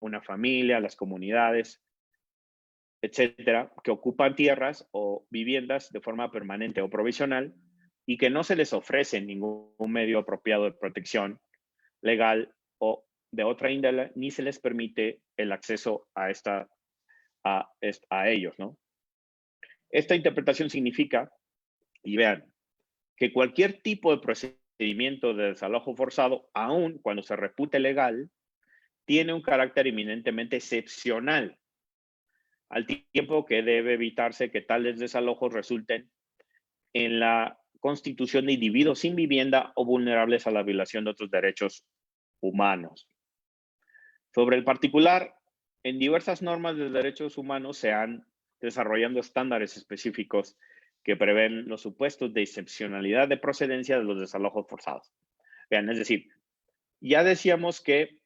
una familia, las comunidades, etcétera, que ocupan tierras o viviendas de forma permanente o provisional y que no se les ofrece ningún medio apropiado de protección legal o de otra índole, ni se les permite el acceso a ellos, ¿no? Esta interpretación significa, y vean, que cualquier tipo de procedimiento de desalojo forzado, aun cuando se repute legal, tiene un carácter eminentemente excepcional, al tiempo que debe evitarse que tales desalojos resulten en la constitución de individuos sin vivienda o vulnerables a la violación de otros derechos humanos. Sobre el particular, en diversas normas de derechos humanos se han desarrollando estándares específicos que prevén los supuestos de excepcionalidad de procedencia de los desalojos forzados. Vean, es decir, ya decíamos que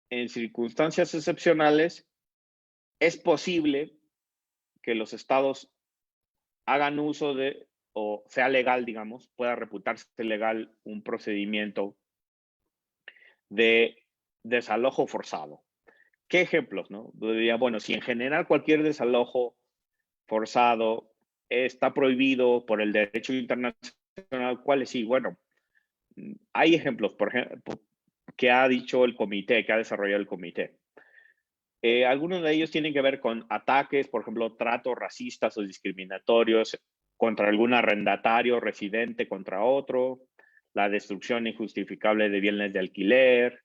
en circunstancias excepcionales es posible que los estados hagan uso de, o sea legal, digamos, pueda reputarse legal un procedimiento de desalojo forzado. ¿Qué ejemplos, no? Diría, bueno, si en general cualquier desalojo forzado está prohibido por el derecho internacional, ¿cuáles sí? Bueno, hay ejemplos, por ejemplo, que ha dicho el comité, que ha desarrollado el comité. Algunos de ellos tienen que ver con ataques, por ejemplo, tratos racistas o discriminatorios contra algún arrendatario residente contra otro, la destrucción injustificable de bienes de alquiler,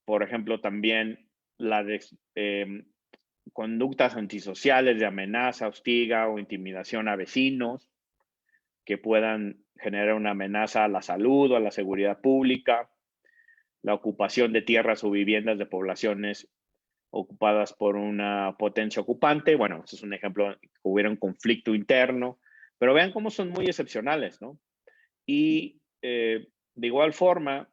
por ejemplo, también la conductas antisociales de amenaza, hostiga o intimidación a vecinos que puedan generar una amenaza a la salud o a la seguridad pública, la ocupación de tierras o viviendas de poblaciones ocupadas por una potencia ocupante. Bueno, este es un ejemplo que hubiera un conflicto interno, pero vean cómo son muy excepcionales, ¿no? Y de igual forma,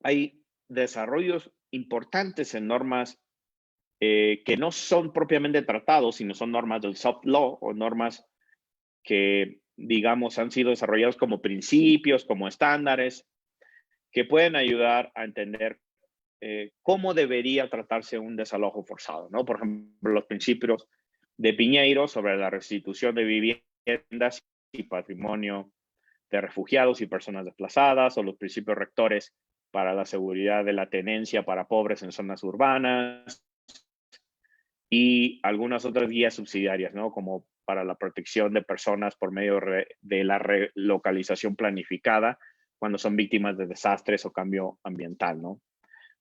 hay desarrollos importantes en normas que no son propiamente tratados, sino son normas del soft law o normas que, digamos, han sido desarrollados como principios, como estándares, que pueden ayudar a entender cómo debería tratarse un desalojo forzado, ¿no? Por ejemplo, los principios de Piñeiro sobre la restitución de viviendas y patrimonio de refugiados y personas desplazadas, o los principios rectores para la seguridad de la tenencia para pobres en zonas urbanas, y algunas otras guías subsidiarias, ¿no? Como para la protección de personas por medio de la relocalización planificada cuando son víctimas de desastres o cambio ambiental, ¿no?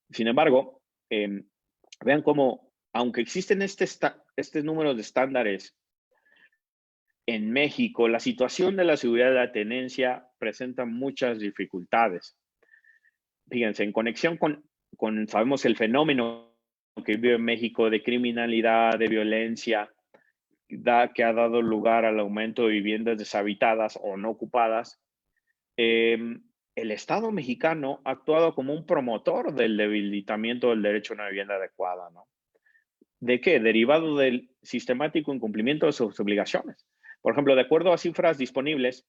Sin embargo, vean cómo, aunque existen este número de estándares en México, la situación de la seguridad de la tenencia presenta muchas dificultades. Fíjense, en conexión con sabemos, el fenómeno que vive en México de criminalidad, de violencia, que ha dado lugar al aumento de viviendas deshabitadas o no ocupadas, el Estado mexicano ha actuado como un promotor del debilitamiento del derecho a una vivienda adecuada, ¿no? ¿De qué? Derivado del sistemático incumplimiento de sus obligaciones. Por ejemplo, de acuerdo a cifras disponibles,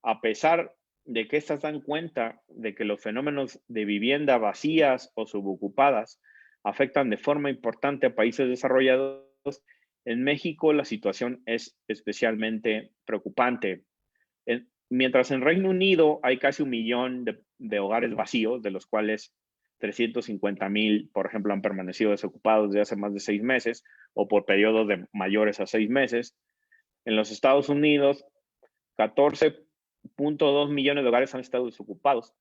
a pesar de que estas dan cuenta de que los fenómenos de vivienda vacías o subocupadas afectan de forma importante a países desarrollados, en México la situación es especialmente preocupante. Mientras en Reino Unido hay casi 1 millón de hogares vacíos, de los cuales 350,000, por ejemplo, han permanecido desocupados desde hace más de 6 meses o por periodos de mayores a 6 meses. En los Estados Unidos, 14,2 millones de hogares han estado desocupados.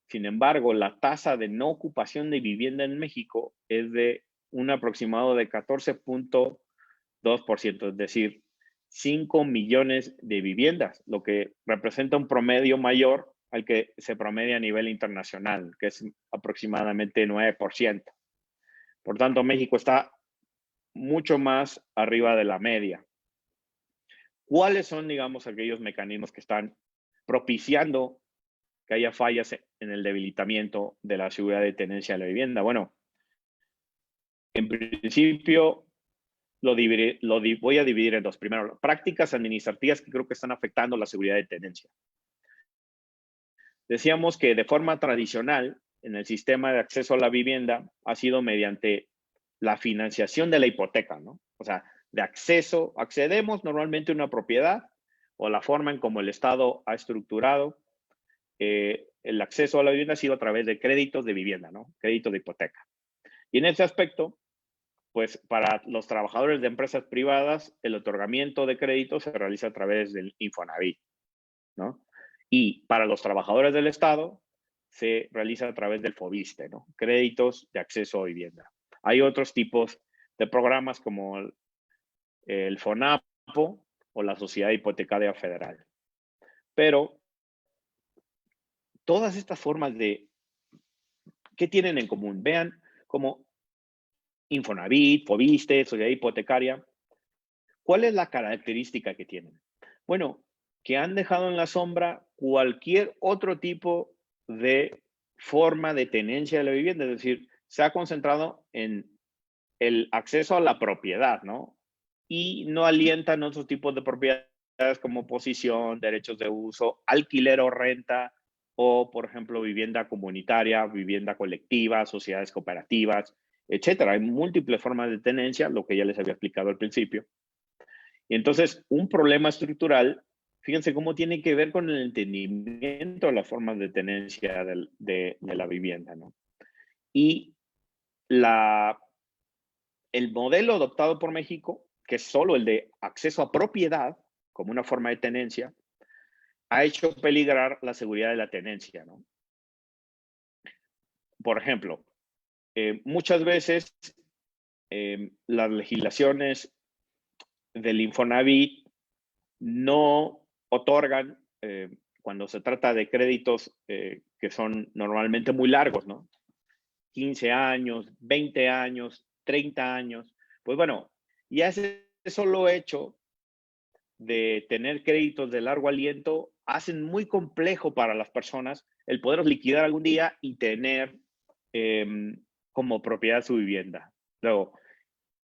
Sin embargo, la tasa de no ocupación de vivienda en México es de un aproximado de 14,2%, es decir, 5 millones de viviendas, lo que representa un promedio mayor al que se promedia a nivel internacional, que es aproximadamente 9%. Por tanto, México está mucho más arriba de la media. ¿Cuáles son, digamos, aquellos mecanismos que están propiciando que haya fallas en el debilitamiento de la seguridad de tenencia de la vivienda? Bueno, en principio voy a dividir en dos. Primero, prácticas administrativas que creo que están afectando la seguridad de tenencia. Decíamos que de forma tradicional, en el sistema de acceso a la vivienda ha sido mediante la financiación de la hipoteca, ¿no? O sea, de acceso, accedemos normalmente a una propiedad o la forma en como el Estado ha estructurado el acceso a la vivienda ha sido a través de créditos de vivienda, ¿no? Créditos de hipoteca. Y en ese aspecto, pues para los trabajadores de empresas privadas, el otorgamiento de créditos se realiza a través del Infonavit, ¿no? Y para los trabajadores del Estado, se realiza a través del FOBISTE, ¿no? Créditos de acceso a vivienda. Hay otros tipos de programas como el FONAPO o la Sociedad Hipotecaria Federal. Pero todas estas formas de, ¿qué tienen en común? Vean como Infonavit, FOBISTE, Sociedad Hipotecaria, ¿cuál es la característica que tienen? Bueno, que han dejado en la sombra cualquier otro tipo de forma de tenencia de la vivienda, es decir, se ha concentrado en el acceso a la propiedad, ¿no? Y no alientan otros tipos de propiedades como posesión, derechos de uso, alquiler o renta, o, por ejemplo, vivienda comunitaria, vivienda colectiva, sociedades cooperativas, etcétera. Hay múltiples formas de tenencia, lo que ya les había explicado al principio. Y entonces, un problema estructural, fíjense cómo tiene que ver con el entendimiento de las formas de tenencia de la vivienda, ¿no? Y el modelo adoptado por México, que es solo el de acceso a propiedad como una forma de tenencia, ha hecho peligrar la seguridad de la tenencia, ¿no? Por ejemplo, muchas veces las legislaciones del Infonavit no otorgan, cuando se trata de créditos que son normalmente muy largos, ¿no? 15 años, 20 años, 30 años. Pues bueno, ya ese solo hecho de tener créditos de largo aliento hacen muy complejo para las personas el poderlos liquidar algún día y tener como propiedad su vivienda. Luego,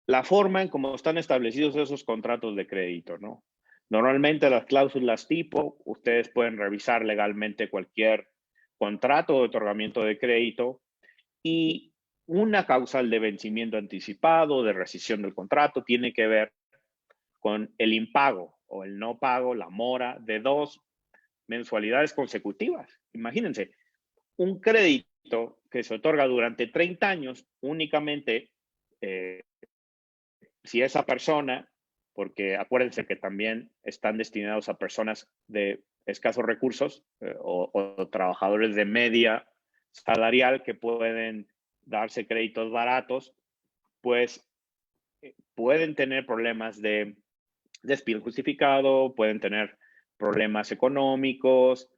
la forma en cómo están establecidos esos contratos de crédito, ¿no? Normalmente las cláusulas tipo, ustedes pueden revisar legalmente cualquier contrato de otorgamiento de crédito y una causal de vencimiento anticipado, de rescisión del contrato, tiene que ver con el impago o el no pago, la mora de 2 mensualidades consecutivas. Imagínense, un crédito que se otorga durante 30 años únicamente si esa persona, porque acuérdense que también están destinados a personas de escasos recursos o trabajadores de media salarial que pueden darse créditos baratos, pues pueden tener problemas de despido injustificado, pueden tener problemas económicos,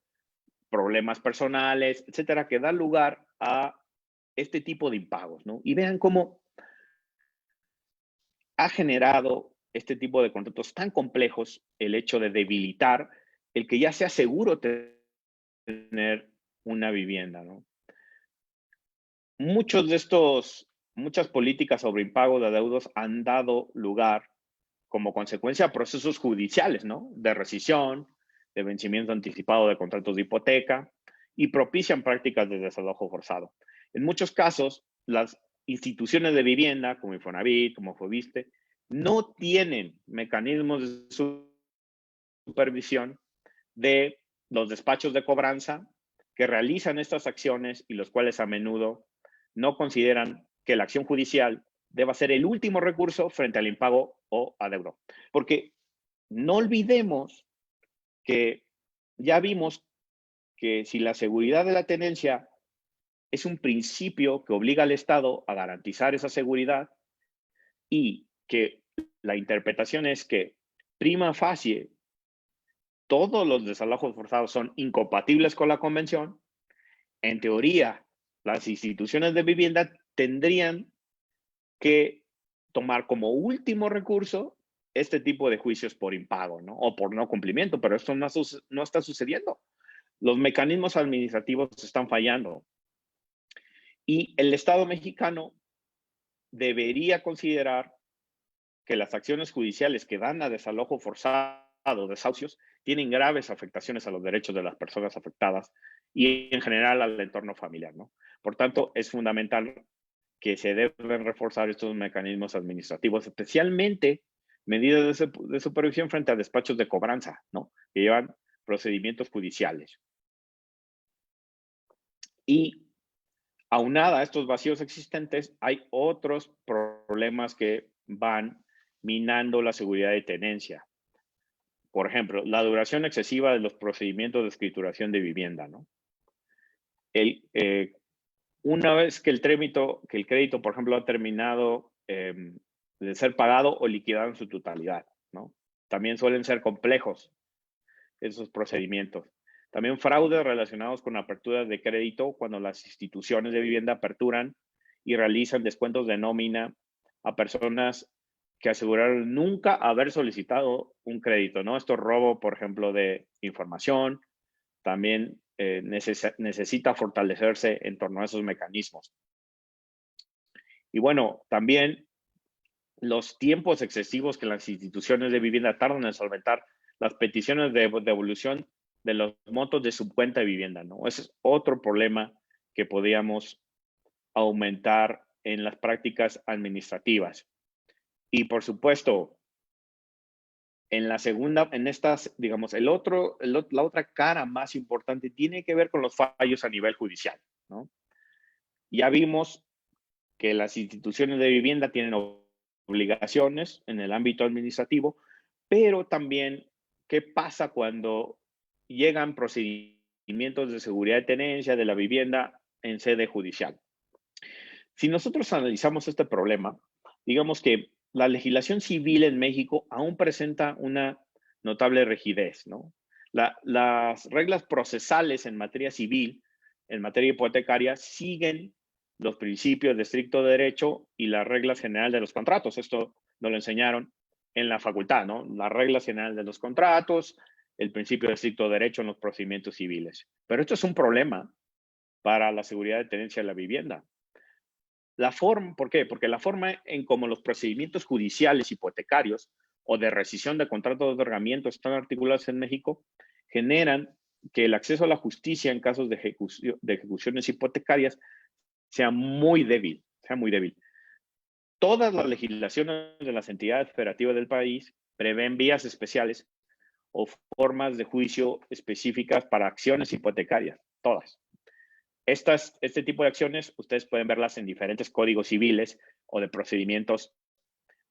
problemas personales, etcétera, que dan lugar a este tipo de impagos, ¿no? Y vean cómo ha generado este tipo de contratos tan complejos el hecho de debilitar el que ya sea seguro tener una vivienda, ¿no? Muchas políticas sobre impago de adeudos han dado lugar como consecuencia a procesos judiciales, ¿no? De rescisión, de vencimiento anticipado de contratos de hipoteca y propician prácticas de desalojo forzado. En muchos casos, las instituciones de vivienda, como Infonavit, como Fobiste, no tienen mecanismos de supervisión de los despachos de cobranza que realizan estas acciones y los cuales a menudo no consideran que la acción judicial deba ser el último recurso frente al impago o adeudo. Porque no olvidemos que ya vimos que si la seguridad de la tenencia es un principio que obliga al Estado a garantizar esa seguridad y que la interpretación es que prima facie todos los desalojos forzados son incompatibles con la convención, en teoría las instituciones de vivienda tendrían que tomar como último recurso este tipo de juicios por impago, ¿no? O por no cumplimiento, pero esto no está sucediendo. Los mecanismos administrativos están fallando. Y el Estado mexicano debería considerar que las acciones judiciales que dan a desalojo forzado desahucios, tienen graves afectaciones a los derechos de las personas afectadas y en general al entorno familiar, ¿no? Por tanto, es fundamental que se deben reforzar estos mecanismos administrativos, especialmente medidas de supervisión frente a despachos de cobranza, ¿no? Que llevan procedimientos judiciales. Y aunada a estos vacíos existentes, hay otros problemas que van minando la seguridad de tenencia. Por ejemplo, la duración excesiva de los procedimientos de escrituración de vivienda, ¿no? Una vez que el crédito, por ejemplo, ha terminado de ser pagado o liquidado en su totalidad, ¿no? También suelen ser complejos esos procedimientos. También fraudes relacionados con aperturas de crédito cuando las instituciones de vivienda aperturan y realizan descuentos de nómina a personas que aseguraron nunca haber solicitado un crédito, ¿no? Esto es robo, por ejemplo, de información. También necesita fortalecerse en torno a esos mecanismos. Y bueno, también los tiempos excesivos que las instituciones de vivienda tardan en solventar las peticiones de devolución de los montos de su cuenta de vivienda, ¿no? Ese es otro problema que podríamos aumentar en las prácticas administrativas. Y por supuesto, en la segunda, en estas, digamos, la otra cara más importante tiene que ver con los fallos a nivel judicial, ¿no? Ya vimos que las instituciones de vivienda tienen obligaciones en el ámbito administrativo, pero también, ¿qué pasa cuando llegan procedimientos de seguridad de tenencia de la vivienda en sede judicial? Si nosotros analizamos este problema, digamos que la legislación civil en México aún presenta una notable rigidez, ¿no? Las reglas procesales en materia civil, en materia hipotecaria, siguen los principios de estricto derecho y las reglas generales de los contratos. Esto nos lo enseñaron en la facultad, ¿no? Las reglas generales de los contratos, el principio de estricto derecho en los procedimientos civiles. Pero esto es un problema para la seguridad de tenencia de la vivienda. ¿Por qué? Porque la forma en cómo los procedimientos judiciales hipotecarios o de rescisión de contratos de otorgamiento están articulados en México generan que el acceso a la justicia en casos de ejecuciones hipotecarias sea muy débil, Todas las legislaciones de las entidades federativas del país prevén vías especiales o formas de juicio específicas para acciones hipotecarias, todas. Este tipo de acciones, ustedes pueden verlas en diferentes códigos civiles o de procedimientos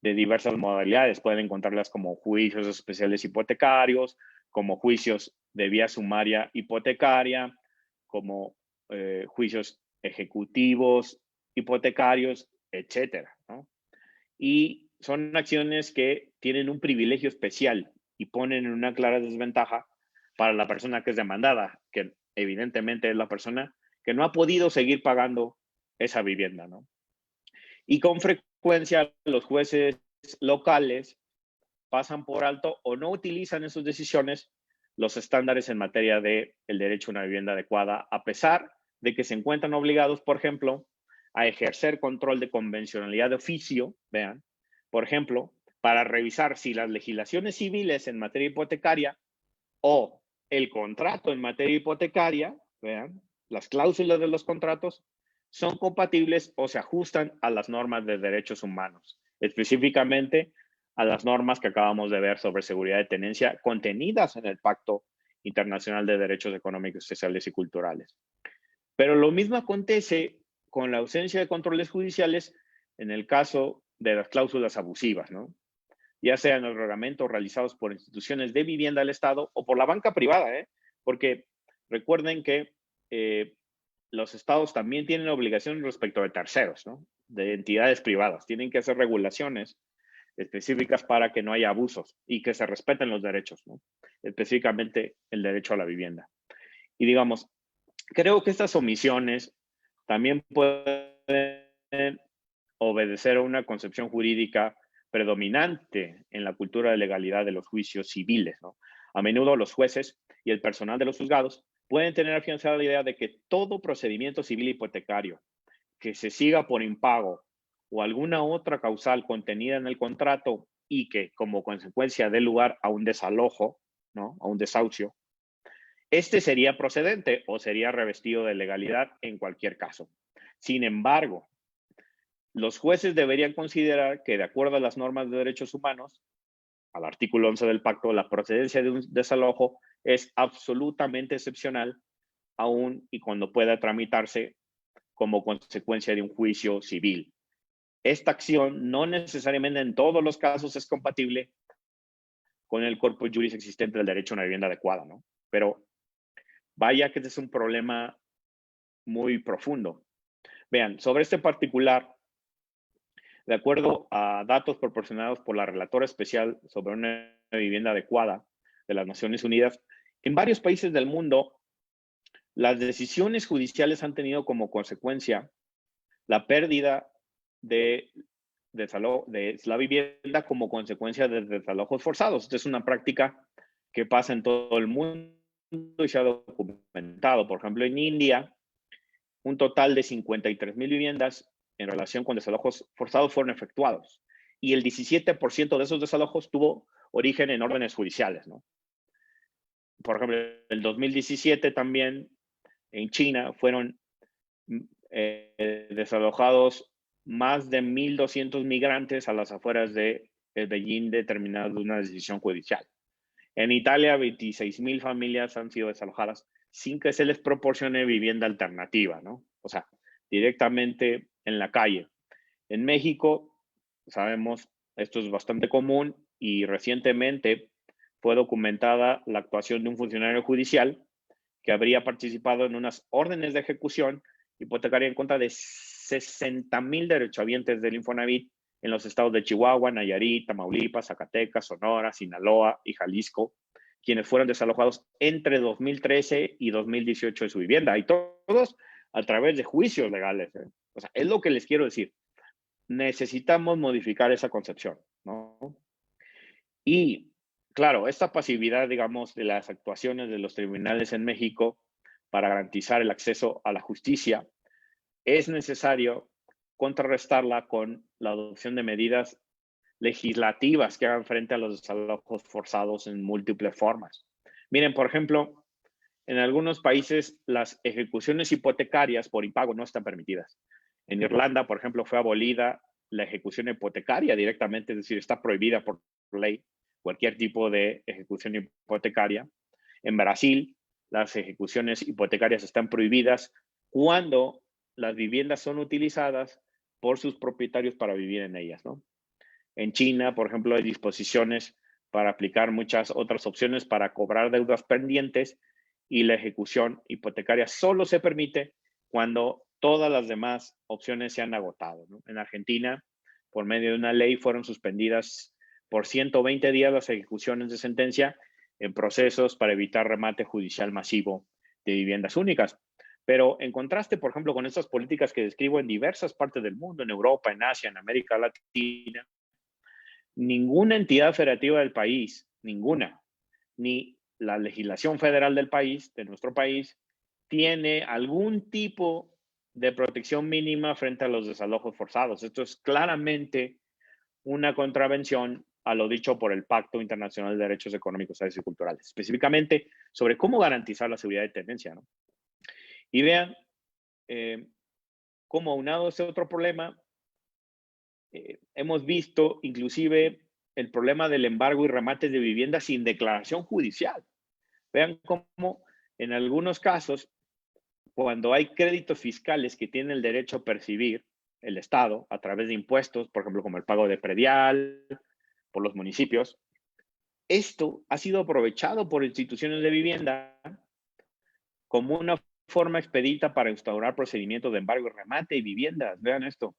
de diversas modalidades. Pueden encontrarlas como juicios especiales hipotecarios, como juicios de vía sumaria hipotecaria, como juicios ejecutivos hipotecarios, etcétera, ¿no? Y son acciones que tienen un privilegio especial y ponen en una clara desventaja para la persona que es demandada, que evidentemente es la persona que no ha podido seguir pagando esa vivienda, ¿no? Y con frecuencia los jueces locales pasan por alto o no utilizan en sus decisiones los estándares en materia de el derecho a una vivienda adecuada, a pesar de que se encuentran obligados, por ejemplo, a ejercer control de convencionalidad de oficio, vean, por ejemplo, para revisar si las legislaciones civiles en materia hipotecaria o el contrato en materia hipotecaria, vean, las cláusulas de los contratos son compatibles o se ajustan a las normas de derechos humanos, específicamente a las normas que acabamos de ver sobre seguridad de tenencia contenidas en el Pacto Internacional de Derechos Económicos, Sociales y Culturales. Pero lo mismo acontece con la ausencia de controles judiciales en el caso de las cláusulas abusivas, ¿no? Ya sean los reglamentos realizados por instituciones de vivienda del Estado o por la banca privada, ¿eh? Porque recuerden que los estados también tienen obligaciones respecto de terceros, ¿no? De entidades privadas. Tienen que hacer regulaciones específicas para que no haya abusos y que se respeten los derechos, ¿no? Específicamente el derecho a la vivienda. Y digamos, creo que estas omisiones también pueden obedecer a una concepción jurídica predominante en la cultura de legalidad de los juicios civiles, ¿no? A menudo los jueces y el personal de los juzgados pueden tener afianzada la idea de que todo procedimiento civil hipotecario que se siga por impago o alguna otra causal contenida en el contrato y que como consecuencia dé lugar a un desalojo, ¿no? A un desahucio, este sería procedente o sería revestido de legalidad en cualquier caso. Sin embargo, los jueces deberían considerar que, de acuerdo a las normas de derechos humanos, al artículo 11 del pacto, la procedencia de un desalojo es absolutamente excepcional, aun y cuando pueda tramitarse como consecuencia de un juicio civil. Esta acción no necesariamente en todos los casos es compatible con el corpus juris existente del derecho a una vivienda adecuada, ¿no? Pero vaya que este es un problema muy profundo. Vean, sobre este particular, de acuerdo a datos proporcionados por la relatora especial sobre una vivienda adecuada de las Naciones Unidas, en varios países del mundo, las decisiones judiciales han tenido como consecuencia la pérdida de la vivienda como consecuencia de desalojos forzados. Esta es una práctica que pasa en todo el mundo y se ha documentado. Por ejemplo, en India, un total de 53,000 viviendas en relación con desalojos forzados fueron efectuados. Y el 17% de esos desalojos tuvo origen en órdenes judiciales, ¿no? Por ejemplo, en el 2017 también en China fueron desalojados más de 1,200 migrantes a las afueras de Beijing determinadas de una decisión judicial. En Italia, 26,000 familias han sido desalojadas sin que se les proporcione vivienda alternativa, ¿no? O sea, directamente en la calle. En México, sabemos, esto es bastante común y recientemente fue documentada la actuación de un funcionario judicial que habría participado en unas órdenes de ejecución hipotecaria en contra de 60,000 derechohabientes del Infonavit en los estados de Chihuahua, Nayarit, Tamaulipas, Zacatecas, Sonora, Sinaloa y Jalisco, quienes fueron desalojados entre 2013 y 2018 de su vivienda, y todos a través de juicios legales. O sea, es lo que les quiero decir. Necesitamos modificar esa concepción, ¿no? Y, claro, esta pasividad, digamos, de las actuaciones de los tribunales en México para garantizar el acceso a la justicia, es necesario contrarrestarla con la adopción de medidas legislativas que hagan frente a los desalojos forzados en múltiples formas. Miren, por ejemplo, en algunos países las ejecuciones hipotecarias por impago no están permitidas. En Irlanda, por ejemplo, fue abolida la ejecución hipotecaria directamente, es decir, está prohibida por ley cualquier tipo de ejecución hipotecaria. En Brasil, las ejecuciones hipotecarias están prohibidas cuando las viviendas son utilizadas por sus propietarios para vivir en ellas, ¿no? En China, por ejemplo, hay disposiciones para aplicar muchas otras opciones para cobrar deudas pendientes y la ejecución hipotecaria solo se permite cuando todas las demás opciones se han agotado, ¿no? En Argentina, por medio de una ley, fueron suspendidas por 120 días las ejecuciones de sentencia en procesos para evitar remate judicial masivo de viviendas únicas. Pero en contraste, por ejemplo, con estas políticas que describo en diversas partes del mundo, en Europa, en Asia, en América Latina, ninguna entidad federativa del país, ninguna, ni la legislación federal del país, de nuestro país, tiene algún tipo de protección mínima frente a los desalojos forzados. Esto es claramente una contravención a lo dicho por el Pacto Internacional de Derechos Económicos, Sociales y Culturales, específicamente sobre cómo garantizar la seguridad de tenencia, ¿no? Y vean cómo aunado a ese otro problema, hemos visto inclusive el problema del embargo y remate de viviendas sin declaración judicial. Vean cómo en algunos casos, cuando hay créditos fiscales que tiene el derecho a percibir el Estado a través de impuestos, por ejemplo, como el pago de predial por los municipios, esto ha sido aprovechado por instituciones de vivienda como una forma expedita para instaurar procedimientos de embargo y remate y viviendas. Vean esto.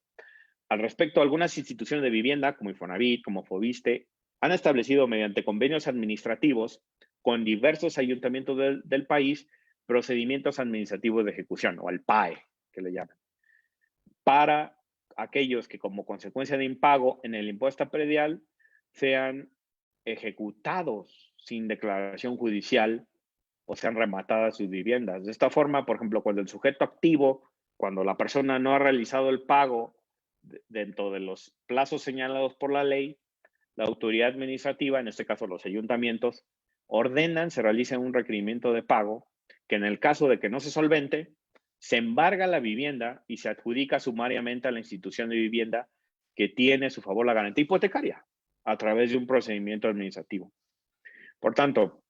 Al respecto, algunas instituciones de vivienda, como Infonavit, como Fobiste, han establecido mediante convenios administrativos con diversos ayuntamientos del país procedimientos administrativos de ejecución, o el PAE, que le llaman, para aquellos que como consecuencia de impago en el impuesto predial sean ejecutados sin declaración judicial o sean rematadas sus viviendas. De esta forma, por ejemplo, cuando el sujeto activo, cuando la persona no ha realizado el pago dentro de los plazos señalados por la ley, la autoridad administrativa, en este caso los ayuntamientos, ordenan, se realiza un requerimiento de pago que en el caso de que no se solvente, se embarga la vivienda y se adjudica sumariamente a la institución de vivienda que tiene a su favor la garantía hipotecaria a través de un procedimiento administrativo. Por tanto,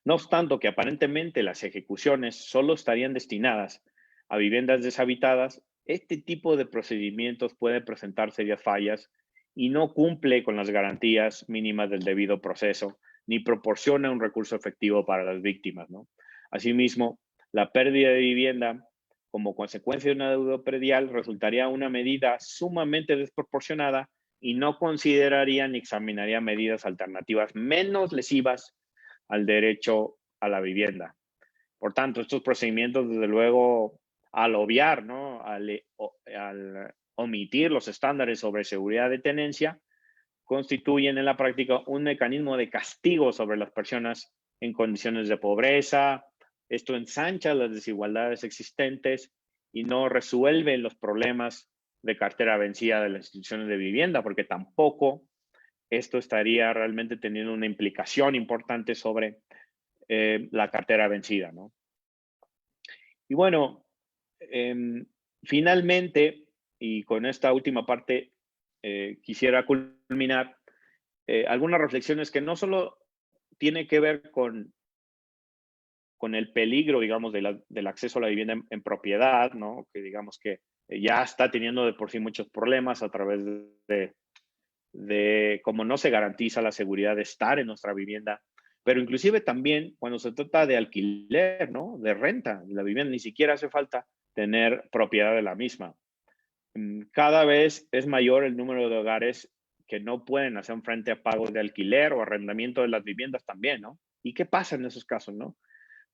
no obstante que aparentemente las ejecuciones solo estarían destinadas a viviendas deshabitadas, este tipo de procedimientos puede presentar serias fallas y no cumple con las garantías mínimas del debido proceso, ni proporciona un recurso efectivo para las víctimas, ¿no? Asimismo, la pérdida de vivienda como consecuencia de una deuda predial resultaría una medida sumamente desproporcionada y no consideraría ni examinaría medidas alternativas menos lesivas al derecho a la vivienda. Por tanto, estos procedimientos, desde luego, al obviar, ¿no? al omitir los estándares sobre seguridad de tenencia, constituyen en la práctica un mecanismo de castigo sobre las personas en condiciones de pobreza. Esto ensancha las desigualdades existentes y no resuelve los problemas de cartera vencida de las instituciones de vivienda, porque tampoco esto estaría realmente teniendo una implicación importante sobre la cartera vencida, ¿no? Y bueno, finalmente, y con esta última parte, quisiera culminar algunas reflexiones que no solo tiene que ver con el peligro, digamos, del acceso a la vivienda en propiedad, ¿no? Que digamos que ya está teniendo de por sí muchos problemas a través de cómo no se garantiza la seguridad de estar en nuestra vivienda, pero inclusive también cuando se trata de alquiler, ¿no? De renta de la vivienda, ni siquiera hace falta tener propiedad de la misma. Cada vez es mayor el número de hogares que no pueden hacer frente a pagos de alquiler o arrendamiento de las viviendas también, ¿no? ¿Y qué pasa en esos casos, no?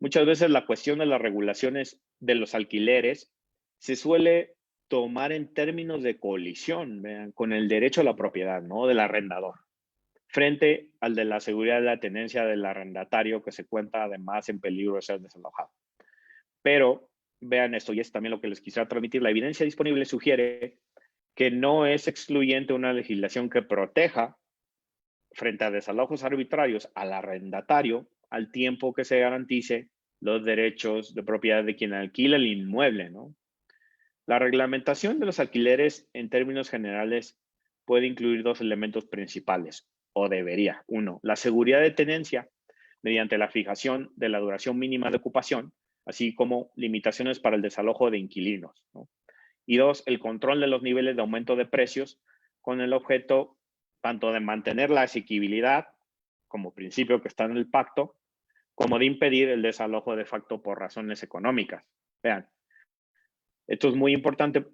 Muchas veces la cuestión de las regulaciones de los alquileres se suele tomar en términos de colisión, vean, con el derecho a la propiedad, ¿no? Del arrendador, frente al de la seguridad de la tenencia del arrendatario que se cuenta además en peligro de ser desalojado. Pero vean esto, y es también lo que les quisiera transmitir, la evidencia disponible sugiere que no es excluyente una legislación que proteja frente a desalojos arbitrarios al arrendatario al tiempo que se garantice los derechos de propiedad de quien alquila el inmueble, ¿no? La reglamentación de los alquileres en términos generales puede incluir dos elementos principales, o debería. Uno, la seguridad de tenencia mediante la fijación de la duración mínima de ocupación, así como limitaciones para el desalojo de inquilinos, ¿no? Y dos, el control de los niveles de aumento de precios con el objeto tanto de mantener la asequibilidad como principio que está en el pacto, como de impedir el desalojo de facto por razones económicas. Vean, esto es muy importante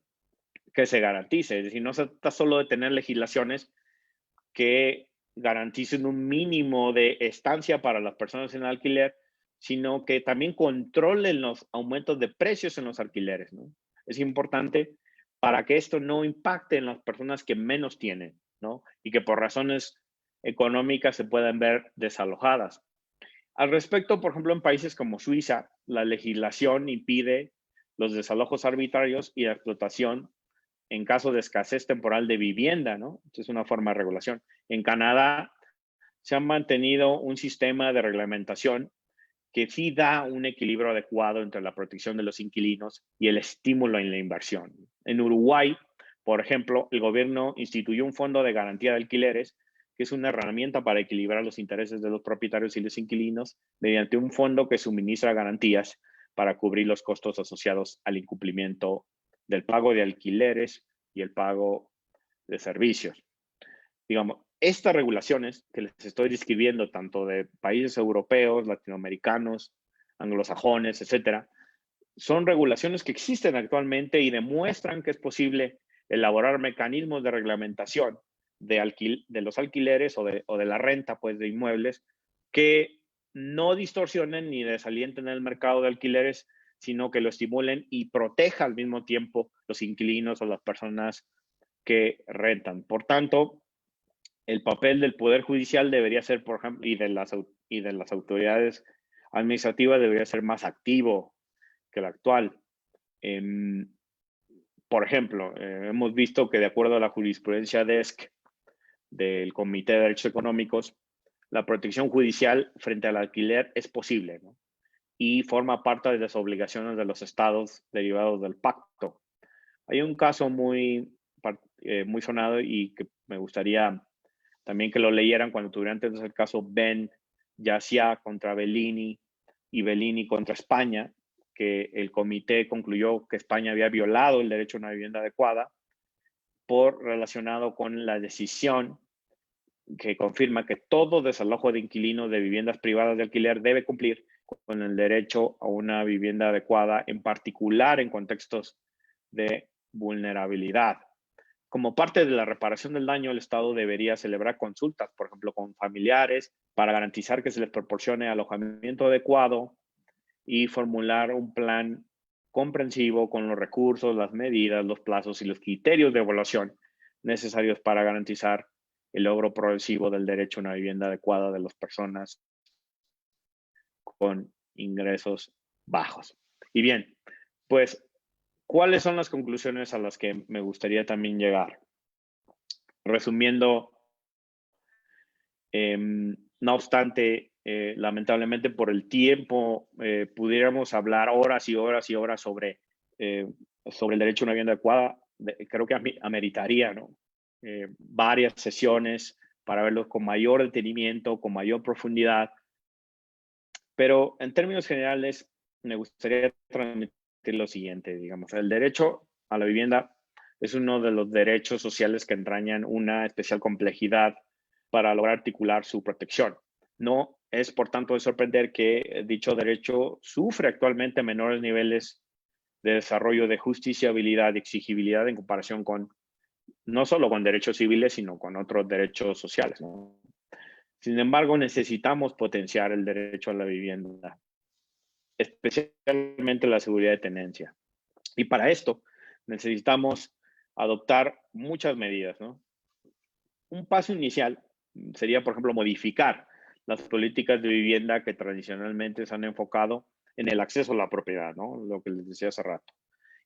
que se garantice, es decir, no se trata solo de tener legislaciones que garanticen un mínimo de estancia para las personas en alquiler, sino que también controlen los aumentos de precios en los alquileres, ¿no? Es importante para que esto no impacte en las personas que menos tienen, ¿no? Y que por razones económicas se puedan ver desalojadas. Al respecto, por ejemplo, en países como Suiza, la legislación impide los desalojos arbitrarios y la explotación en caso de escasez temporal de vivienda, ¿no? Es una forma de regulación. En Canadá se ha mantenido un sistema de reglamentación que sí da un equilibrio adecuado entre la protección de los inquilinos y el estímulo en la inversión. En Uruguay, por ejemplo, el gobierno instituyó un fondo de garantía de alquileres, que es una herramienta para equilibrar los intereses de los propietarios y los inquilinos mediante un fondo que suministra garantías para cubrir los costos asociados al incumplimiento del pago de alquileres y el pago de servicios. Digamos, estas regulaciones que les estoy describiendo, tanto de países europeos, latinoamericanos, anglosajones, etcétera, son regulaciones que existen actualmente y demuestran que es posible elaborar mecanismos de reglamentación de los alquileres o de la renta, pues, de inmuebles que no distorsionen ni desalienten el mercado de alquileres, sino que lo estimulen y proteja al mismo tiempo los inquilinos o las personas que rentan. Por tanto, el papel del Poder Judicial debería ser, por ejemplo, y de las autoridades administrativas debería ser más activo que el actual. Por ejemplo, hemos visto que de acuerdo a la jurisprudencia DESC, del Comité de Derechos Económicos, la protección judicial frente al alquiler es posible, ¿no? Y forma parte de las obligaciones de los estados derivados del pacto. Hay un caso muy sonado y que me gustaría también que lo leyeran cuando tuvieran antes el caso Ben Yassia contra Bellini y Bellini contra España, que el comité concluyó que España había violado el derecho a una vivienda adecuada relacionado con la decisión que confirma que todo desalojo de inquilinos de viviendas privadas de alquiler debe cumplir con el derecho a una vivienda adecuada, en particular en contextos de vulnerabilidad. Como parte de la reparación del daño, el Estado debería celebrar consultas, por ejemplo, con familiares, para garantizar que se les proporcione alojamiento adecuado y formular un plan comprensivo con los recursos, las medidas, los plazos y los criterios de evaluación necesarios para garantizar el logro progresivo del derecho a una vivienda adecuada de las personas con ingresos bajos. Y bien, pues, ¿cuáles son las conclusiones a las que me gustaría también llegar? Resumiendo, no obstante, lamentablemente por el tiempo, pudiéramos hablar horas y horas y horas sobre el derecho a una vivienda adecuada. Creo que ameritaría, ¿no? Varias sesiones para verlo con mayor detenimiento, con mayor profundidad. Pero en términos generales, me gustaría transmitir lo siguiente, digamos, el derecho a la vivienda es uno de los derechos sociales que entrañan una especial complejidad para lograr articular su protección. No es, por tanto, de sorprender que dicho derecho sufre actualmente menores niveles de desarrollo de justiciabilidad y exigibilidad en comparación con, no solo con derechos civiles, sino con otros derechos sociales, ¿no? Sin embargo, necesitamos potenciar el derecho a la vivienda, especialmente la seguridad de tenencia. Y para esto necesitamos adoptar muchas medidas, ¿no? Un paso inicial sería, por ejemplo, modificar las políticas de vivienda que tradicionalmente se han enfocado en el acceso a la propiedad, ¿no? Lo que les decía hace rato.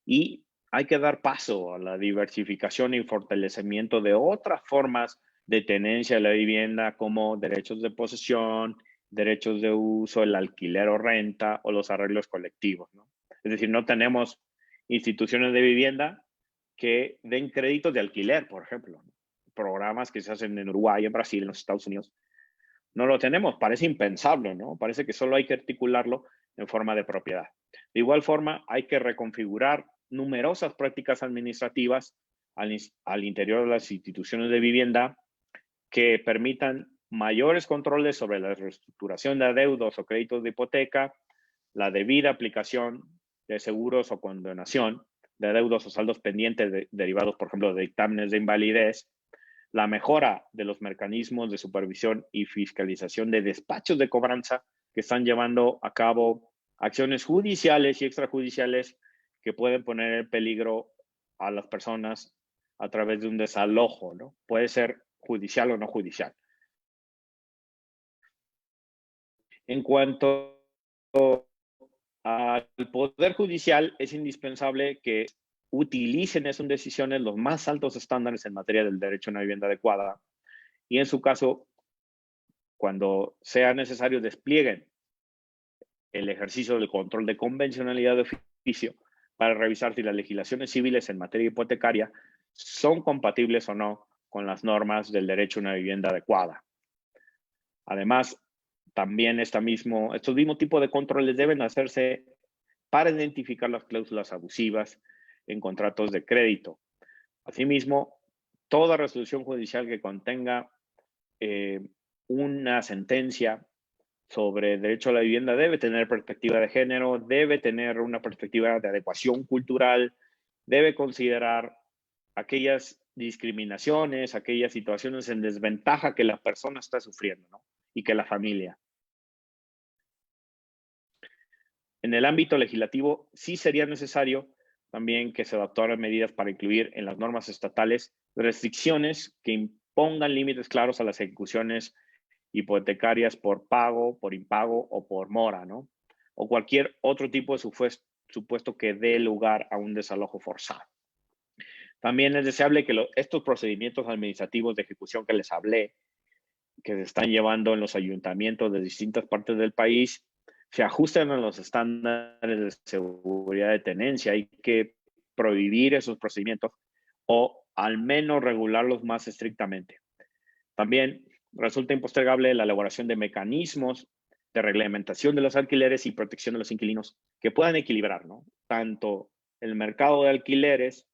Y hay que dar paso a la diversificación y fortalecimiento de otras formas de tenencia de la vivienda, como derechos de posesión, derechos de uso, el alquiler o renta o los arreglos colectivos, ¿no? Es decir, no tenemos instituciones de vivienda que den créditos de alquiler, por ejemplo, ¿no? Programas que se hacen en Uruguay, en Brasil, en los Estados Unidos. No lo tenemos, parece impensable, ¿no? Parece que solo hay que articularlo en forma de propiedad. De igual forma, hay que reconfigurar numerosas prácticas administrativas al interior de las instituciones de vivienda que permitan mayores controles sobre la reestructuración de adeudos o créditos de hipoteca, la debida aplicación de seguros o condonación de adeudos o saldos pendientes derivados, por ejemplo, de dictámenes de invalidez, la mejora de los mecanismos de supervisión y fiscalización de despachos de cobranza que están llevando a cabo acciones judiciales y extrajudiciales que pueden poner en peligro a las personas a través de un desalojo, ¿no? Puede ser judicial o no judicial. En cuanto al Poder Judicial, es indispensable que utilicen en sus decisiones los más altos estándares en materia del derecho a una vivienda adecuada y, en su caso, cuando sea necesario, desplieguen el ejercicio del control de convencionalidad de oficio para revisar si las legislaciones civiles en materia hipotecaria son compatibles o no con las normas del derecho a una vivienda adecuada. Además, también estos mismos tipos de controles deben hacerse para identificar las cláusulas abusivas en contratos de crédito. Asimismo, toda resolución judicial que contenga una sentencia sobre derecho a la vivienda debe tener perspectiva de género, debe tener una perspectiva de adecuación cultural, debe considerar aquellas discriminaciones, aquellas situaciones en desventaja que la persona está sufriendo, ¿no? Y que la familia. En el ámbito legislativo, sí sería necesario también que se adoptaran medidas para incluir en las normas estatales restricciones que impongan límites claros a las ejecuciones hipotecarias por pago, por impago o por mora, ¿no? O cualquier otro tipo de supuesto que dé lugar a un desalojo forzado. También es deseable que estos procedimientos administrativos de ejecución que les hablé, que se están llevando en los ayuntamientos de distintas partes del país, se ajusten a los estándares de seguridad de tenencia. Hay que prohibir esos procedimientos o al menos regularlos más estrictamente. También resulta impostergable la elaboración de mecanismos de reglamentación de los alquileres y protección de los inquilinos que puedan equilibrar, ¿no? Tanto el mercado de alquileres,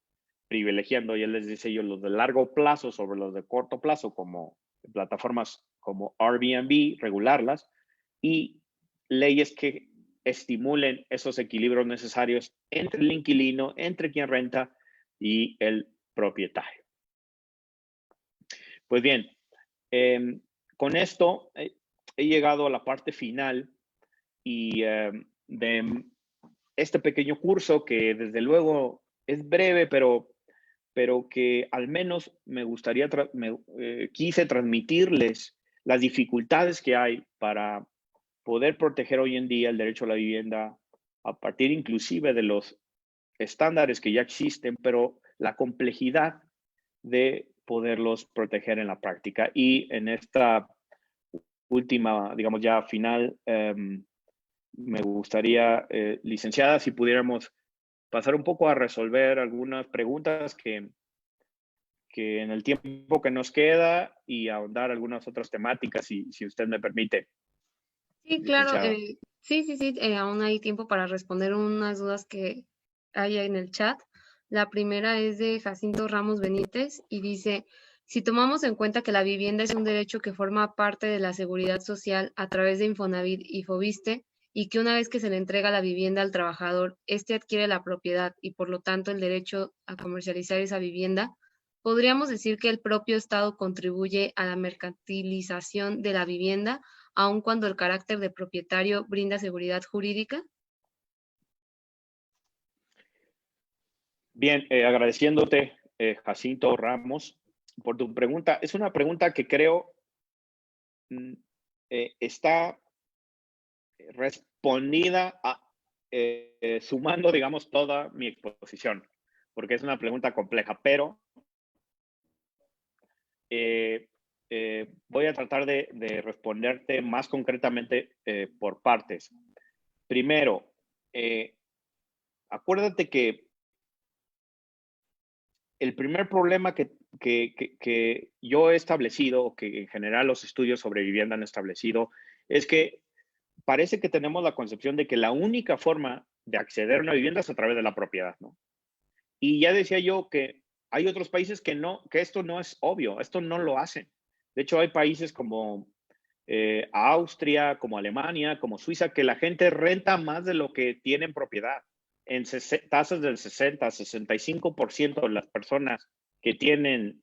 privilegiando, ya les decía yo, los de largo plazo sobre los de corto plazo, como plataformas como Airbnb, regularlas, y leyes que estimulen esos equilibrios necesarios entre el inquilino, entre quien renta y el propietario. Pues bien, con esto he llegado a la parte final y de este pequeño curso que desde luego es breve, pero que al menos me gustaría, quise transmitirles las dificultades que hay para poder proteger hoy en día el derecho a la vivienda a partir inclusive de los estándares que ya existen, pero la complejidad de poderlos proteger en la práctica. Y en esta última, digamos ya final, me gustaría, licenciada, si pudiéramos pasar un poco a resolver algunas preguntas que en el tiempo que nos queda y ahondar algunas otras temáticas, si usted me permite, Sí, claro, licenciada. sí, aún hay tiempo para responder unas dudas que hay en el chat. La primera es de Jacinto Ramos Benítez y dice, si tomamos en cuenta que la vivienda es un derecho que forma parte de la seguridad social a través de Infonavit y Fobiste, y que una vez que se le entrega la vivienda al trabajador, éste adquiere la propiedad y por lo tanto el derecho a comercializar esa vivienda, ¿podríamos decir que el propio Estado contribuye a la mercantilización de la vivienda, aun cuando el carácter de propietario brinda seguridad jurídica? Bien, agradeciéndote, Jacinto Ramos, por tu pregunta. Es una pregunta que creo mm, está respondida sumando, digamos, toda mi exposición, porque es una pregunta compleja, pero voy a tratar de responderte más concretamente por partes. Primero, acuérdate que el primer problema que yo he establecido, o que en general los estudios sobre vivienda han establecido, es que parece que tenemos la concepción de que la única forma de acceder a una vivienda es a través de la propiedad, ¿no? Y ya decía yo que hay otros países que no, que esto no es obvio, esto no lo hacen. De hecho, hay países como Austria, como Alemania, como Suiza, que la gente renta más de lo que tiene en propiedad. En tasas del 60, 65% de las personas que tienen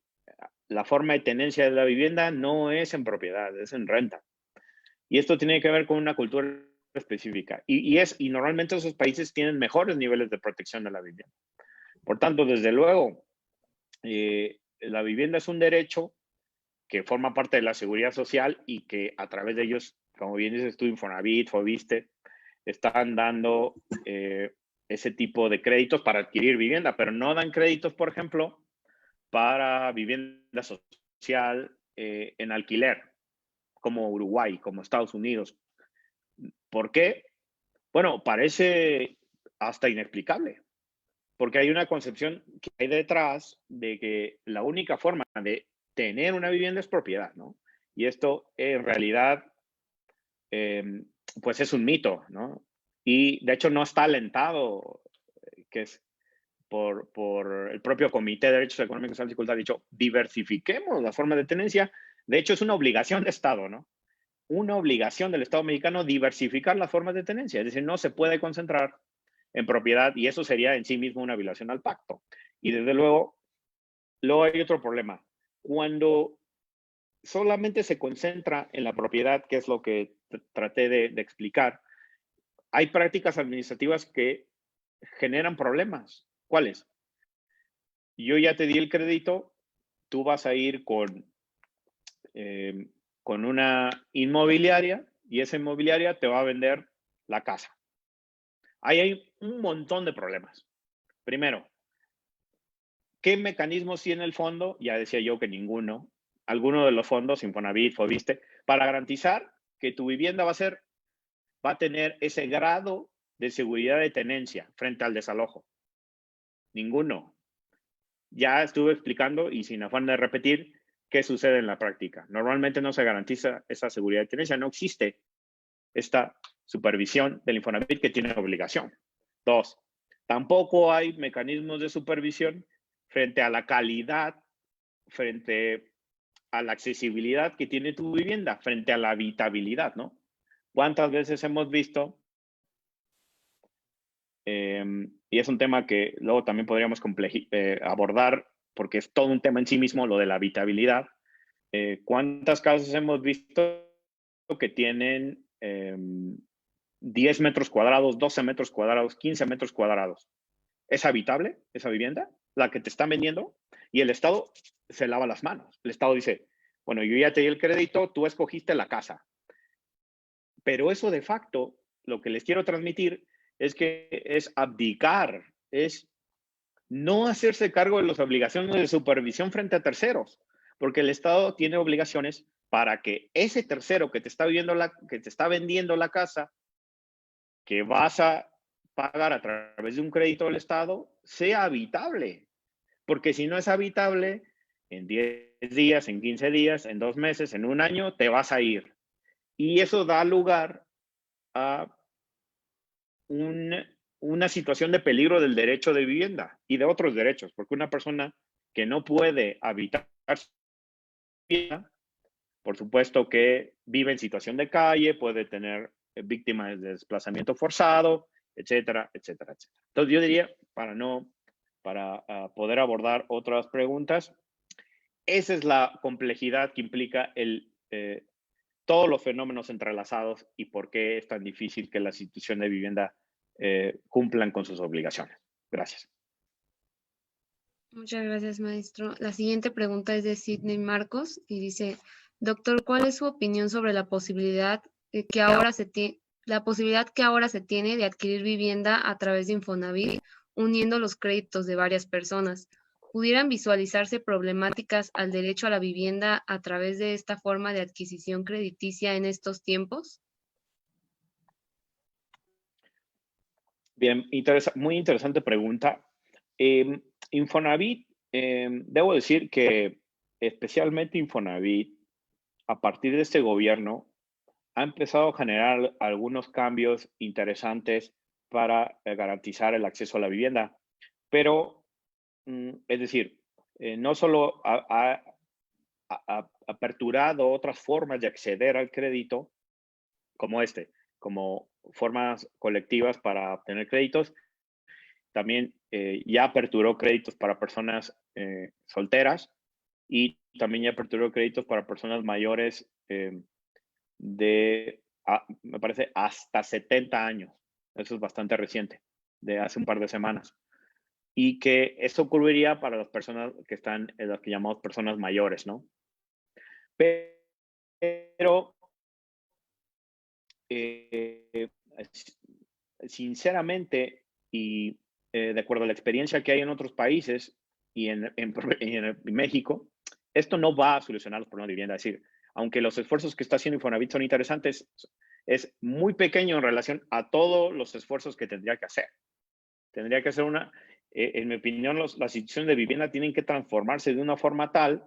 la forma de tenencia de la vivienda no es en propiedad, es en renta. Y esto tiene que ver con una cultura específica. Y normalmente esos países tienen mejores niveles de protección de la vivienda. Por tanto, desde luego, la vivienda es un derecho que forma parte de la seguridad social y que a través de ellos, como bien dices tú, Infonavit, Fobiste, están dando ese tipo de créditos para adquirir vivienda, pero no dan créditos, por ejemplo, para vivienda social en alquiler, como Uruguay, como Estados Unidos. ¿Por qué? Bueno, parece hasta inexplicable, porque hay una concepción que hay detrás de que la única forma de tener una vivienda es propiedad, ¿no? Y esto en realidad, eh, pues es un mito, ¿no? Y de hecho no está alentado, que es por el propio Comité de Derechos Económicos y Sociales, ha dicho, diversifiquemos las formas de tenencia. De hecho, es una obligación de Estado, ¿no? Una obligación del Estado mexicano diversificar las formas de tenencia. Es decir, no se puede concentrar en propiedad y eso sería en sí mismo una violación al pacto. Y desde luego, luego hay otro problema. Cuando solamente se concentra en la propiedad, que es lo que traté de explicar, hay prácticas administrativas que generan problemas. ¿Cuáles? Yo ya te di el crédito, tú vas a ir eh, con una inmobiliaria y esa inmobiliaria te va a vender la casa. Ahí hay un montón de problemas. Primero, ¿Qué mecanismos tiene el fondo? Ya decía yo que ninguno. Alguno de los fondos, Infonavit, Fobiste, para garantizar que tu vivienda va a tener ese grado de seguridad de tenencia frente al desalojo. Ninguno. Ya estuve explicando y sin afán de repetir qué sucede en la práctica. Normalmente no se garantiza esa seguridad de tenencia, no existe esta supervisión del Infonavit que tiene obligación. 2, tampoco hay mecanismos de supervisión frente a la calidad, frente a la accesibilidad que tiene tu vivienda, frente a la habitabilidad, ¿no? ¿Cuántas veces hemos visto? Y es un tema que luego también podríamos abordar porque es todo un tema en sí mismo, lo de la habitabilidad. ¿Cuántas casas hemos visto que tienen 10 metros cuadrados, 12 metros cuadrados, 15 metros cuadrados? ¿Es habitable esa vivienda? La que te están vendiendo. Y el Estado se lava las manos. El Estado dice, bueno, yo ya te di el crédito, tú escogiste la casa. Pero eso de facto, lo que les quiero transmitir es que es abdicar, es no hacerse cargo de las obligaciones de supervisión frente a terceros, porque el Estado tiene obligaciones para que ese tercero que te está vendiendo la casa, que vas a pagar a través de un crédito del Estado, sea habitable. Porque si no es habitable, en 10 días, en 15 días, en 2 meses, en un año, te vas a ir. Y eso da lugar a una situación de peligro del derecho de vivienda y de otros derechos, porque una persona que no puede habitar su vivienda, por supuesto que vive en situación de calle, puede tener víctimas de desplazamiento forzado, etcétera, etcétera, etcétera. Entonces yo diría, para poder abordar otras preguntas, esa es la complejidad que implica todos los fenómenos entrelazados y por qué es tan difícil que la institución de vivienda cumplan con sus obligaciones. Gracias. Muchas gracias, maestro. La siguiente pregunta es de Sidney Marcos y dice, doctor, ¿cuál es su opinión sobre la posibilidad que ahora se tiene de adquirir vivienda a través de Infonavit, uniendo los créditos de varias personas? ¿Pudieran visualizarse problemáticas al derecho a la vivienda a través de esta forma de adquisición crediticia en estos tiempos? Bien, muy interesante pregunta. Infonavit, debo decir que especialmente Infonavit, a partir de este gobierno, ha empezado a generar algunos cambios interesantes para garantizar el acceso a la vivienda. Pero, es decir, no solo ha aperturado otras formas de acceder al crédito, como formas colectivas para obtener créditos, también ya aperturó créditos para personas solteras y también ya aperturó créditos para personas mayores me parece, hasta 70 años. Eso es bastante reciente, de hace un par de semanas. Y que eso ocurriría para las personas que están en las que llamamos personas mayores, ¿no? Pero eh, sinceramente, y de acuerdo a la experiencia que hay en otros países y en México, esto no va a solucionar los problemas de vivienda. Es decir, aunque los esfuerzos que está haciendo Infonavit son interesantes, es muy pequeño en relación a todos los esfuerzos que tendría que hacer. Tendría que hacer en mi opinión, las instituciones de vivienda tienen que transformarse de una forma tal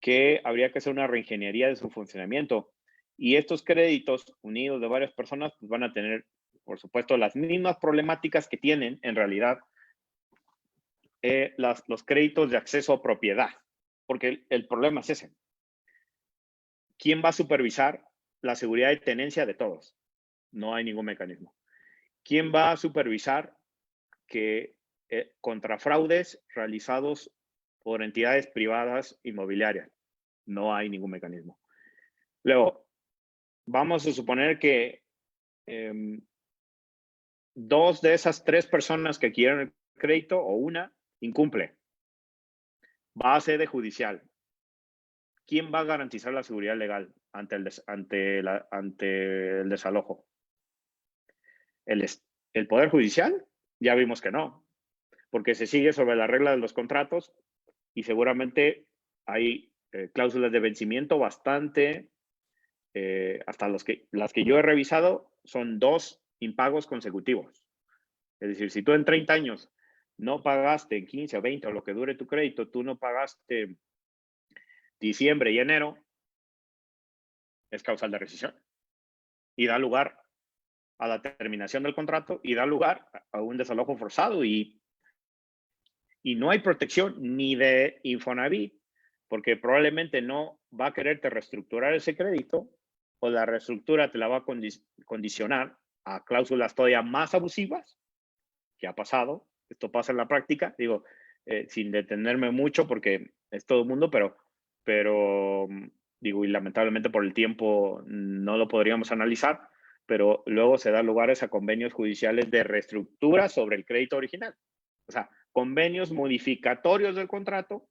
que habría que hacer una reingeniería de su funcionamiento. Y estos créditos unidos de varias personas pues van a tener, por supuesto, las mismas problemáticas que tienen en realidad los créditos de acceso a propiedad, porque el problema es ese. ¿Quién va a supervisar la seguridad de tenencia de todos? No hay ningún mecanismo. ¿Quién va a supervisar que contra fraudes realizados por entidades privadas inmobiliarias? No hay ningún mecanismo. Luego, vamos a suponer que 2 de esas 3 personas que quieren el crédito o una incumple. Va a sede judicial. ¿Quién va a garantizar la seguridad legal ante el desalojo? ¿El Poder Judicial? Ya vimos que no. porque se sigue sobre la regla de los contratos y seguramente hay cláusulas de vencimiento bastante, hasta las que yo he revisado, son 2 impagos consecutivos. Es decir, si tú en 30 años no pagaste en 15 o 20 o lo que dure tu crédito, tú no pagaste diciembre y enero, es causal de rescisión y da lugar a la terminación del contrato y da lugar a un desalojo forzado y no hay protección ni de Infonavit, porque probablemente no va a quererte reestructurar ese crédito o la reestructura te la va a condicionar a cláusulas todavía más abusivas, que ha pasado, esto pasa en la práctica, digo, sin detenerme mucho porque es todo el mundo, pero digo, y lamentablemente por el tiempo no lo podríamos analizar, pero luego se da lugares a convenios judiciales de reestructura sobre el crédito original. O sea, convenios modificatorios del contrato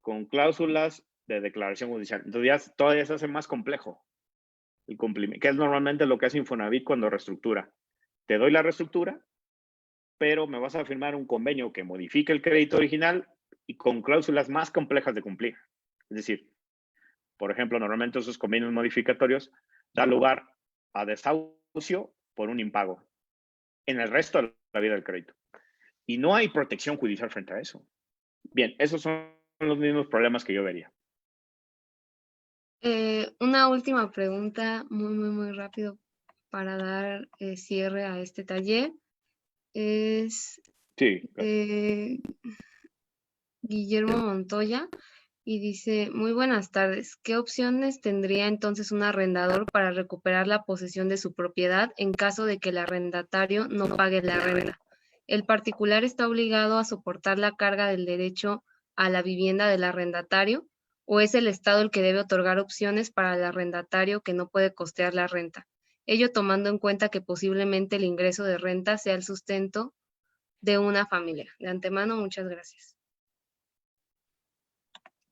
con cláusulas de declaración judicial. Entonces ya todavía se hace más complejo el cumplimiento, que es normalmente lo que hace Infonavit cuando reestructura. Te doy la reestructura, pero me vas a firmar un convenio que modifique el crédito original y con cláusulas más complejas de cumplir. Es decir, por ejemplo, normalmente esos convenios modificatorios dan lugar a desahucio por un impago en el resto de la vida del crédito. Y no hay protección judicial frente a eso. Bien, esos son los mismos problemas que yo vería. Una última pregunta, muy rápido para dar cierre a este taller. Es Sí. Guillermo Montoya y dice, muy buenas tardes, ¿qué opciones tendría entonces un arrendador para recuperar la posesión de su propiedad en caso de que el arrendatario no pague la renta? ¿El particular está obligado a soportar la carga del derecho a la vivienda del arrendatario o es el Estado el que debe otorgar opciones para el arrendatario que no puede costear la renta? Ello tomando en cuenta que posiblemente el ingreso de renta sea el sustento de una familia. De antemano, muchas gracias.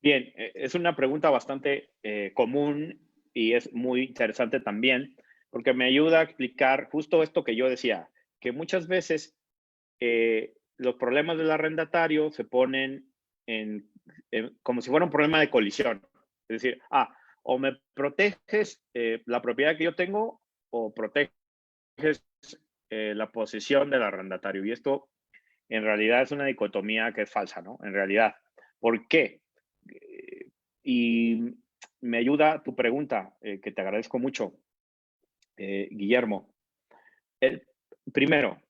Bien, es una pregunta bastante común y es muy interesante también porque me ayuda a explicar justo esto que yo decía, que muchas veces los problemas del arrendatario se ponen como si fuera un problema de colisión. Es decir, o me proteges la propiedad que yo tengo o proteges la posesión del arrendatario. Y esto en realidad es una dicotomía que es falsa, ¿no? En realidad. ¿Por qué? Y me ayuda tu pregunta, que te agradezco mucho, Guillermo. Primero,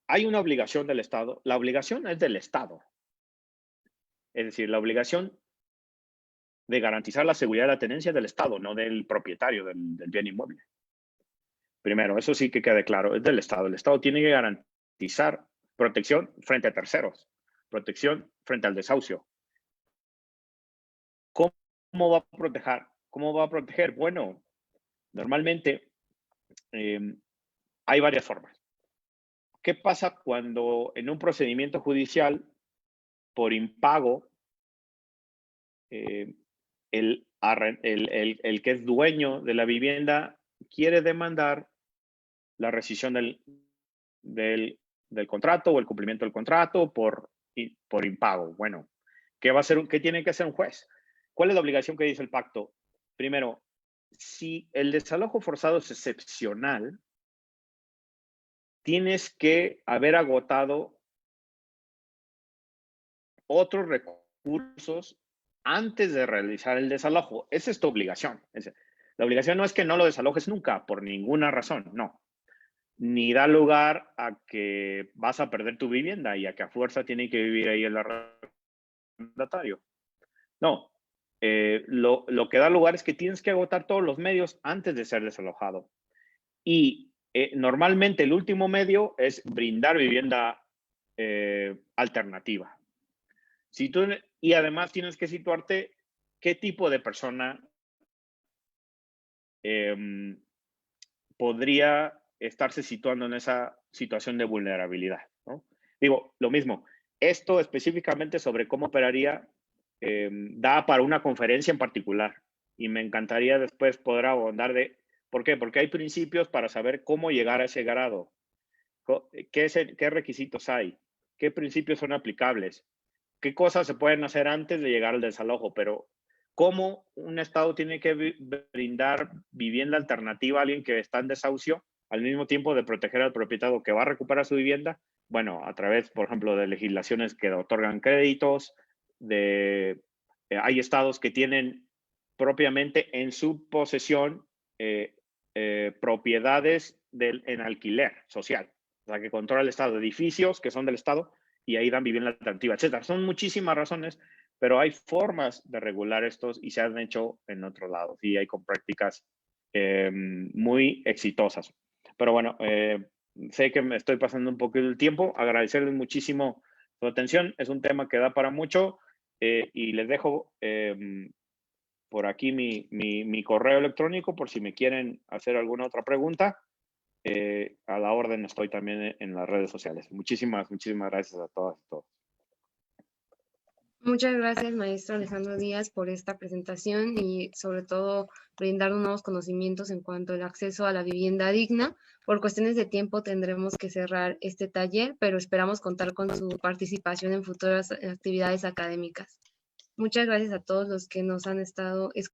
hay una obligación del Estado. La obligación es del Estado. Es decir, la obligación de garantizar la seguridad de la tenencia del Estado, no del propietario del bien inmueble. Primero, eso sí que quede claro, es del Estado. El Estado tiene que garantizar protección frente a terceros, protección frente al desahucio. ¿Cómo va a proteger? ¿Cómo va a proteger? Bueno, normalmente hay varias formas. ¿Qué pasa cuando en un procedimiento judicial por impago el que es dueño de la vivienda quiere demandar la rescisión del contrato o el cumplimiento del contrato por impago? Bueno, ¿qué tiene que hacer un juez? ¿Cuál es la obligación que dice el pacto? Primero, si el desalojo forzado es excepcional, tienes que haber agotado otros recursos antes de realizar el desalojo. Esa es tu obligación. La obligación no es que no lo desalojes nunca, por ninguna razón, no. Ni da lugar a que vas a perder tu vivienda y a que a fuerza tiene que vivir ahí el arrendatario. No. Lo que da lugar es que tienes que agotar todos los medios antes de ser desalojado. Y normalmente el último medio es brindar vivienda alternativa. Y además tienes que situarte qué tipo de persona podría estarse situando en esa situación de vulnerabilidad, ¿no? Digo, lo mismo, esto específicamente sobre cómo operaría da para una conferencia en particular y me encantaría después poder abundar de, ¿por qué? Porque hay principios para saber cómo llegar a ese grado, qué requisitos hay, qué principios son aplicables, qué cosas se pueden hacer antes de llegar al desalojo, pero cómo un Estado tiene que brindar vivienda alternativa a alguien que está en desahucio, al mismo tiempo de proteger al propietario que va a recuperar su vivienda, bueno, a través, por ejemplo, de legislaciones que otorgan créditos, hay estados que tienen propiamente en su posesión propiedades en alquiler social, o sea, que controla el Estado, edificios que son del Estado y ahí dan vivienda alternativa, etcétera. Son muchísimas razones, pero hay formas de regular estos y se han hecho en otros lados y hay con prácticas muy exitosas. Pero bueno, sé que me estoy pasando un poco del tiempo, agradecerles muchísimo su atención, es un tema que da para mucho y les dejo por aquí mi correo electrónico por si me quieren hacer alguna otra pregunta. A la orden estoy también en las redes sociales. Muchísimas gracias a todas y todos. Muchas gracias, maestro Alejandro Díaz, por esta presentación y sobre todo brindarnos nuevos conocimientos en cuanto al acceso a la vivienda digna. Por cuestiones de tiempo tendremos que cerrar este taller, pero esperamos contar con su participación en futuras actividades académicas. Muchas gracias a todos los que nos han estado escuchando.